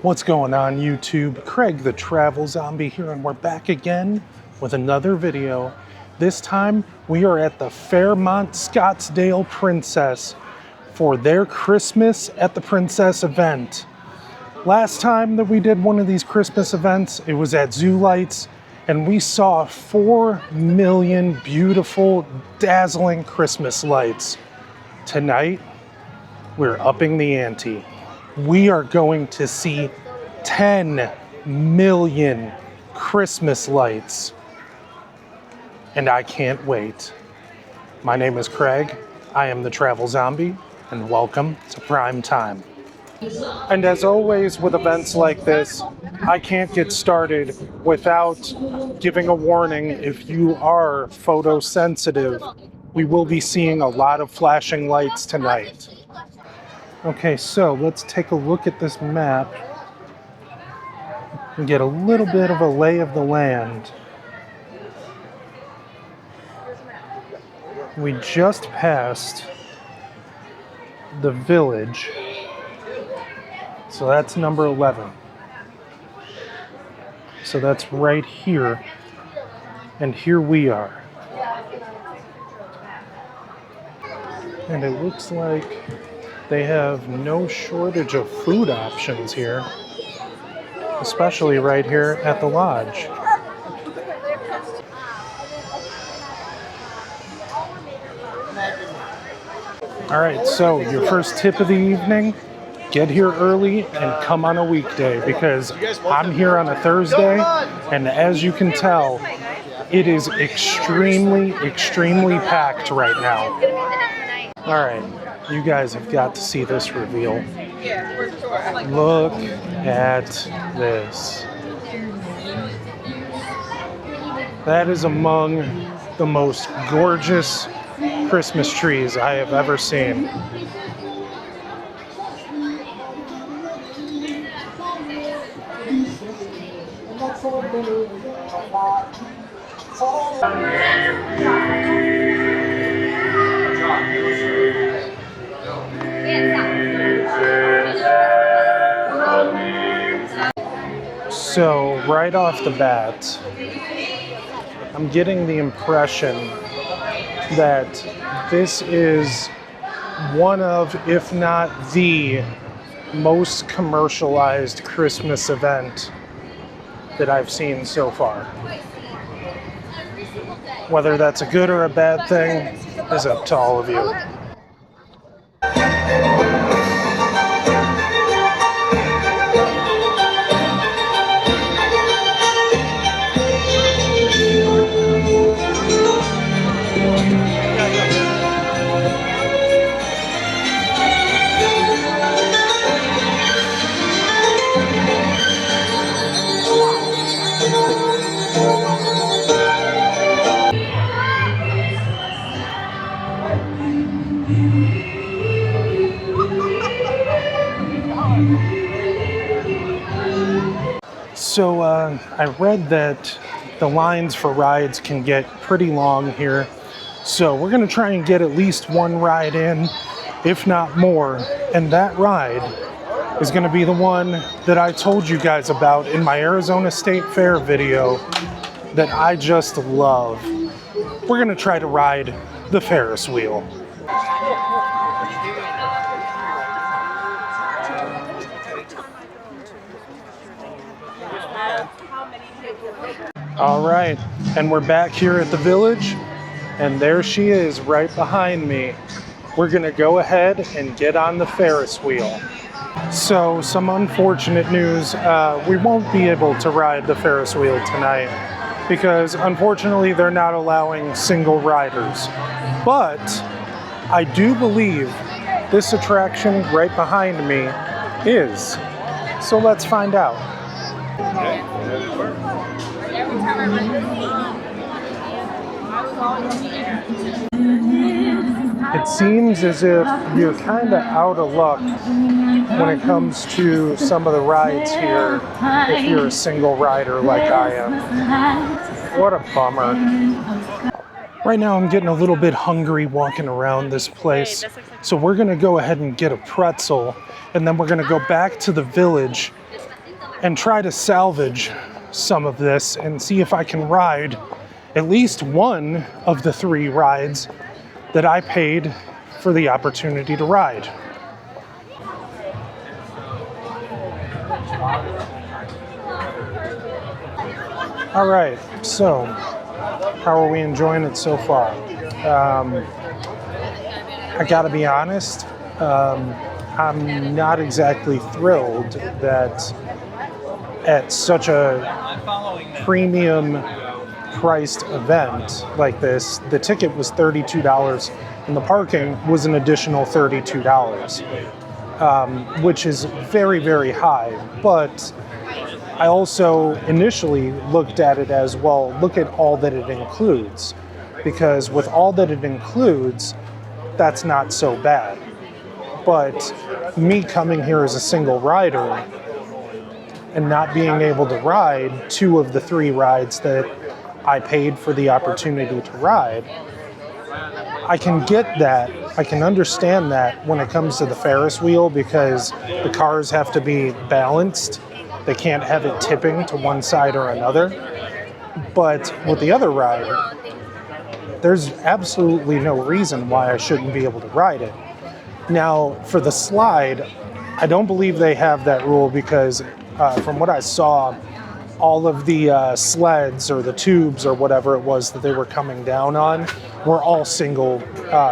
What's going on YouTube? Craig the Travel Zombie here, and we're back again with another video. This time we are at the Fairmont Scottsdale Princess for their Christmas at the Princess event. Last time that we did one of these Christmas events, it was at Zoo Lights, and we saw 4 million beautiful, dazzling Christmas lights. Tonight, we're upping the ante. We are going to see 10 million Christmas lights. And I can't wait. My name is Craig. I am the Travel Zombie, and welcome to Prime Time. And as always with events like this, I can't get started without giving a warning. If you are photosensitive, we will be seeing a lot of flashing lights tonight. Okay, so let's take a look at this map and get a little bit of a lay of the land. We just passed the village, so that's number 11. So that's right here, and here we are. And it looks like they have no shortage of food options here, especially right here at the lodge. All right, so your first tip of the evening, get here early and come on a weekday, because I'm here on a Thursday, and as you can tell, it is extremely, extremely packed right now. All right. You guys have got to see this reveal. Look at this. That is among the most gorgeous Christmas trees I have ever seen. So, right off the bat, I'm getting the impression that this is one of, if not the most commercialized Christmas event that I've seen so far. Whether that's a good or a bad thing is up to all of you. So I read that the lines for rides can get pretty long here. So we're going to try and get at least one ride in, if not more. And that ride is going to be the one that I told you guys about in my Arizona State Fair video that I just love. We're going to try to ride the Ferris Wheel. All right, and we're back here at the village, and there she is right behind me. We're gonna go ahead and get on the Ferris wheel. So, some unfortunate news, we won't be able to ride the Ferris wheel tonight because unfortunately they're not allowing single riders. But I do believe this attraction right behind me is. So let's find out. It seems as if you're kind of out of luck when it comes to some of the rides here if you're a single rider like I am. What a bummer. Right now I'm getting a little bit hungry walking around this place. So we're gonna go ahead and get a pretzel, and then we're gonna go back to the village and try to salvage some of this and see if I can ride at least one of the 3 rides that I paid for the opportunity to ride. All right, so how are we enjoying it so far? I gotta be honest, I'm not exactly thrilled that at such a premium priced event like this, the ticket was $32 and the parking was an additional $32, which is very, very high. But I also initially looked at it as, well, look at all that it includes, because with all that it includes, that's not so bad. But me coming here as a single rider and not being able to ride 2 of the 3 rides that I paid for the opportunity to ride, I can get that, I can understand that when it comes to the Ferris wheel, because the cars have to be balanced. They can't have it tipping to one side or another. But with the other ride, there's absolutely no reason why I shouldn't be able to ride it. Now, for the slide, I don't believe they have that rule, because from what I saw, all of the sleds or the tubes or whatever it was that they were coming down on were all single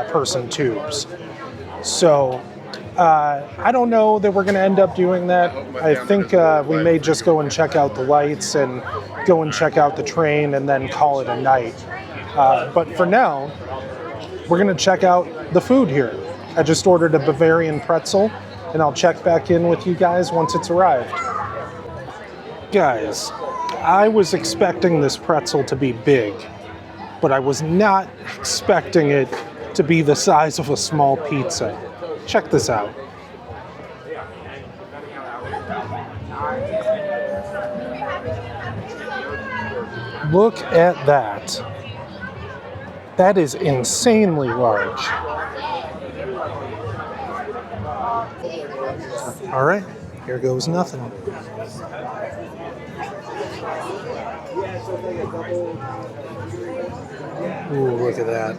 person tubes. So I don't know that we're going to end up doing that. I think we may just go and check out the lights and go and check out the train and then call it a night. But for now, we're going to check out the food here. I just ordered a Bavarian pretzel, and I'll check back in with you guys once it's arrived. Guys, I was expecting this pretzel to be big, but I was not expecting it to be the size of a small pizza. Check this out. Look at that. That is insanely large. All right, here goes nothing. Ooh, look at that.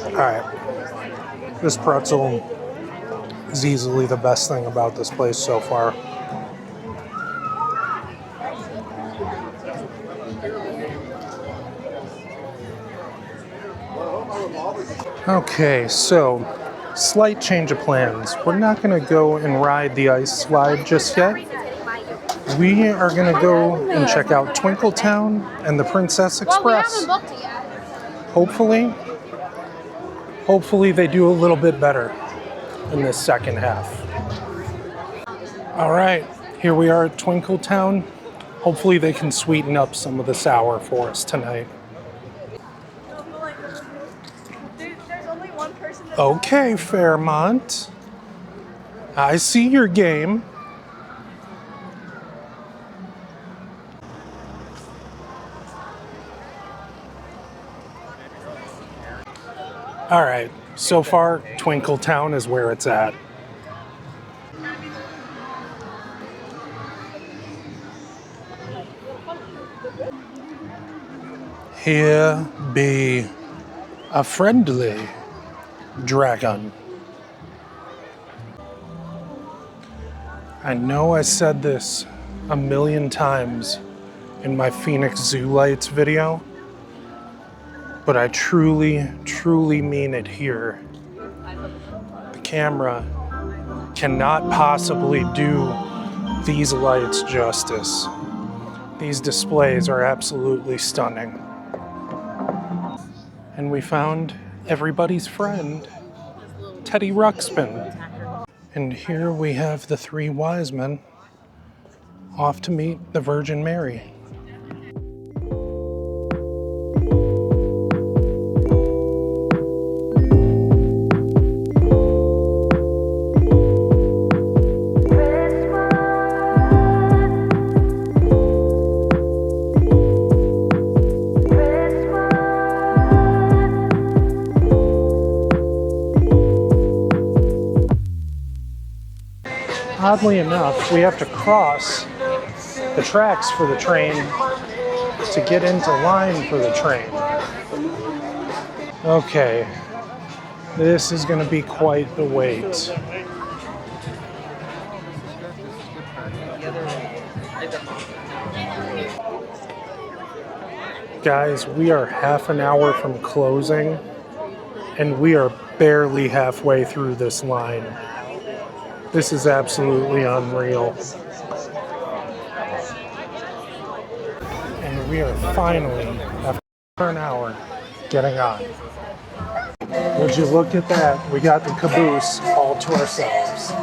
All right, this pretzel is easily the best thing about this place so far. Okay, so slight change of plans. We're not going to go and ride the ice slide just yet. We are going to go and check out Twinkle Town and the Princess Express. Well, we haven't booked it yet. Hopefully they do a little bit better in this second half. All right, here we are at Twinkle Town. Hopefully they can sweeten up some of the sour for us tonight. Okay, Fairmont. I see your game. All right, so far, Twinkle Town is where it's at. Here be a friendly dragon. I know I said this a million times in my Phoenix Zoo Lights video, but I truly, truly mean it here. The camera cannot possibly do these lights justice. These displays are absolutely stunning. And we found everybody's friend, Teddy Ruxpin. And here we have the 3 wise men off to meet the Virgin Mary. oddly enough, we have to cross the tracks for the train to get into line for the train. Okay, this is going to be quite the wait. Guys, we are half an hour from closing, and we are barely halfway through this line. This is absolutely unreal. And we are finally, after an hour, getting on. Would you look at that? We got the caboose all to ourselves.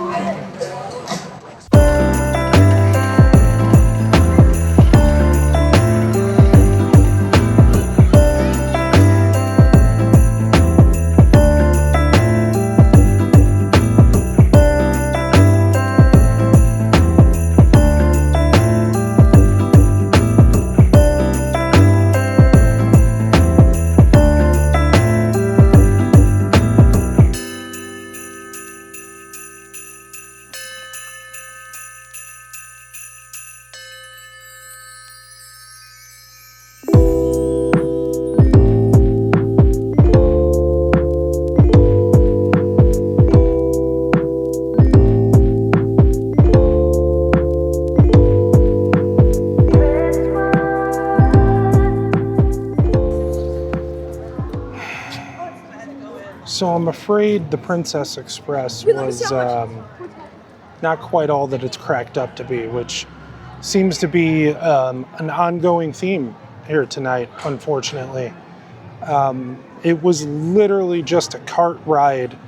So I'm afraid the Princess Express was not quite all that it's cracked up to be, which seems to be an ongoing theme here tonight, unfortunately. It was literally just a cart ride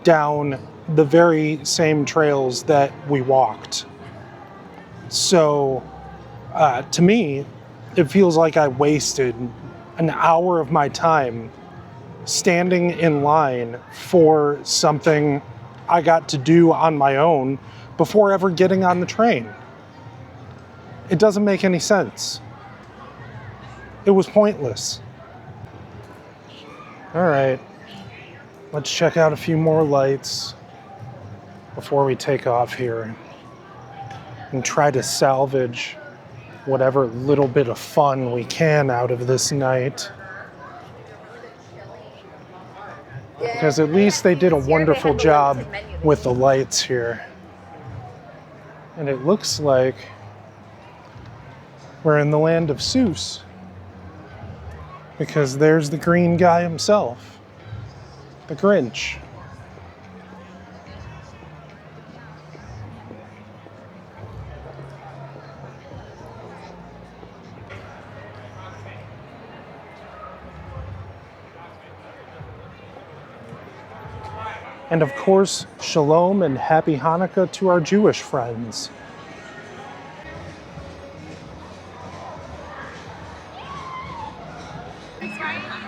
down the very same trails that we walked. So to me, it feels like I wasted an hour of my time standing in line for something I got to do on my own before ever getting on the train. It doesn't make any sense. It was pointless. All right, let's check out a few more lights before we take off here and try to salvage whatever little bit of fun we can out of this night. Because at least they did a wonderful job with the lights here. And it looks like we're in the land of Seuss. Because there's the green guy himself, the Grinch. And of course, Shalom and Happy Hanukkah to our Jewish friends.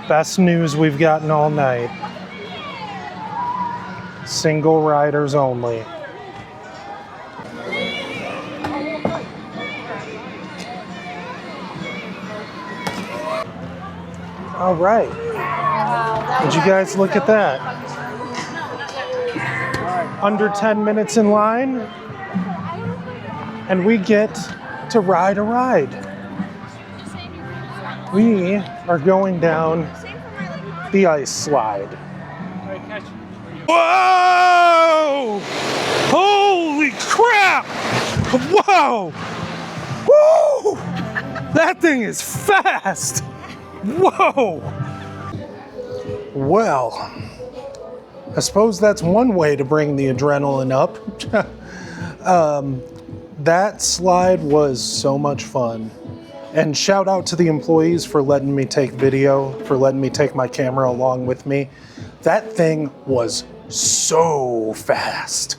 Best news we've gotten all night. Single riders only. All right. Would you guys look at that? Under 10 minutes in line, and we get to ride a ride. We are going down the ice slide. Whoa! Holy crap! Whoa! Woo! That thing is fast! Whoa! Well, I suppose that's one way to bring the adrenaline up. That slide was so much fun. And shout out to the employees for letting me take video, for letting me take my camera along with me. That thing was so fast.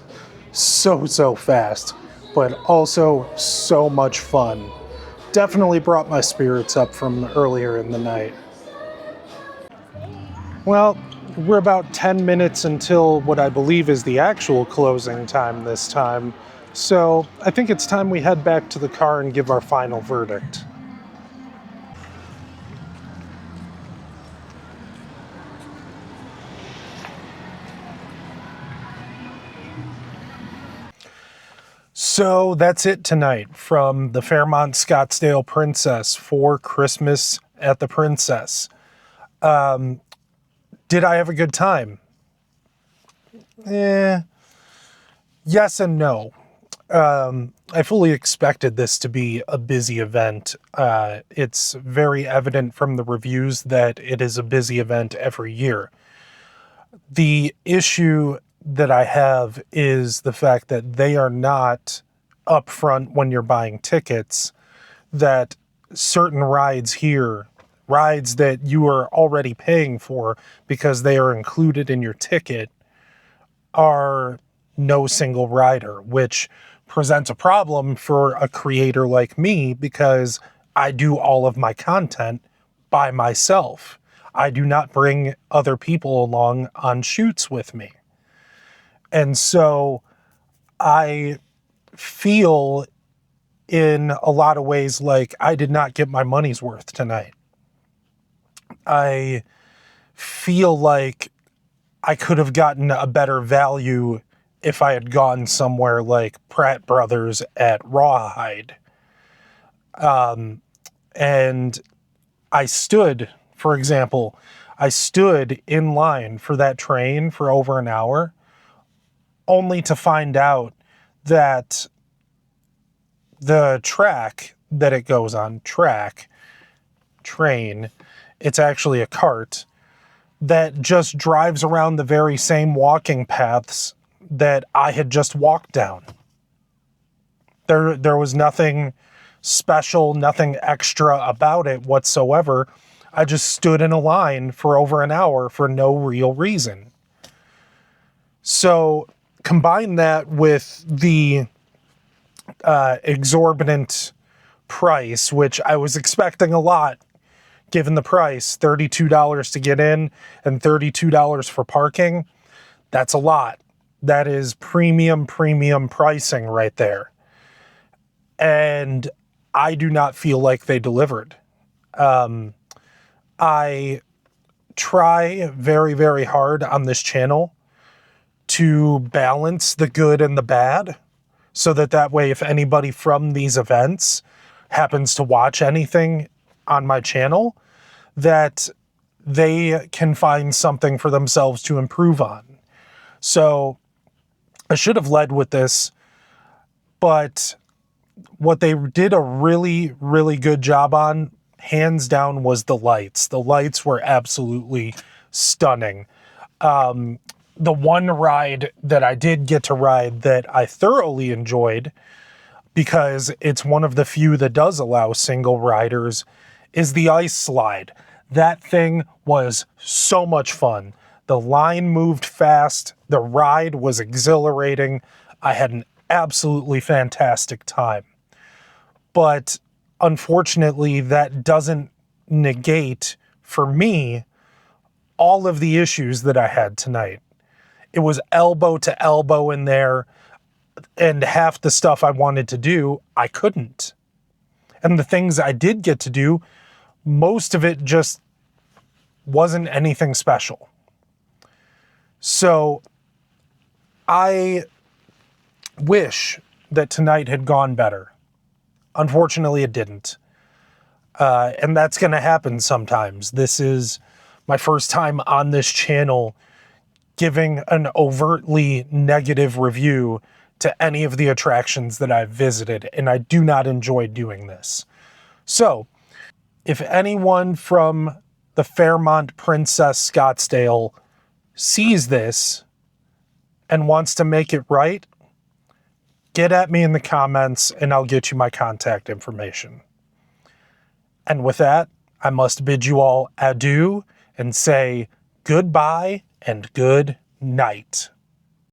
So fast, but also so much fun. Definitely brought my spirits up from earlier in the night. Well, we're about 10 minutes until what I believe is the actual closing time this time. So I think it's time we head back to the car and give our final verdict. So that's it tonight from the Fairmont Scottsdale Princess for Christmas at the Princess. Did I have a good time? Yes and no. I fully expected this to be a busy event. It's very evident from the reviews that it is a busy event every year. The issue that I have is the fact that they are not upfront when you're buying tickets, that certain rides here, rides that you are already paying for because they are included in your ticket, are no single rider, which presents a problem for a creator like me because I do all of my content by myself. I do not bring other people along on shoots with me. And so I feel in a lot of ways like I did not get my money's worth tonight. I feel like I could have gotten a better value if I had gone somewhere like Pratt Brothers at Rawhide. And I stood, for example, I stood in line for that train for over an hour, only to find out that the track that it goes on, train, it's actually a cart that just drives around the very same walking paths that I had just walked down. There was nothing special, nothing extra about it whatsoever. I just stood in a line for over an hour for no real reason. So combine that with the exorbitant price, which I was expecting a lot given the price, $32 to get in and $32 for parking. That's a lot. That is premium pricing right there. And I do not feel like they delivered. I try very, very hard on this channel to balance the good and the bad, so that way if anybody from these events happens to watch anything on my channel, that they can find something for themselves to improve on. So I should have led with this, but what they did a really, really good job on, hands down, was the lights. The lights were absolutely stunning. The one ride that I did get to ride that I thoroughly enjoyed, because it's one of the few that does allow single riders, is the ice slide. That thing was so much fun. The line moved fast. The ride was exhilarating. I had an absolutely fantastic time. But unfortunately, that doesn't negate, for me, all of the issues that I had tonight. It was elbow to elbow in there, and half the stuff I wanted to do, I couldn't. And the things I did get to do, most of it just wasn't anything special. So I wish that tonight had gone better. Unfortunately, it didn't. And that's going to happen sometimes. This is my first time on this channel giving an overtly negative review to any of the attractions that I've visited, and I do not enjoy doing this. So, if anyone from the Fairmont Princess Scottsdale sees this and wants to make it right, get at me in the comments and I'll get you my contact information. And with that, I must bid you all adieu and say goodbye and good night.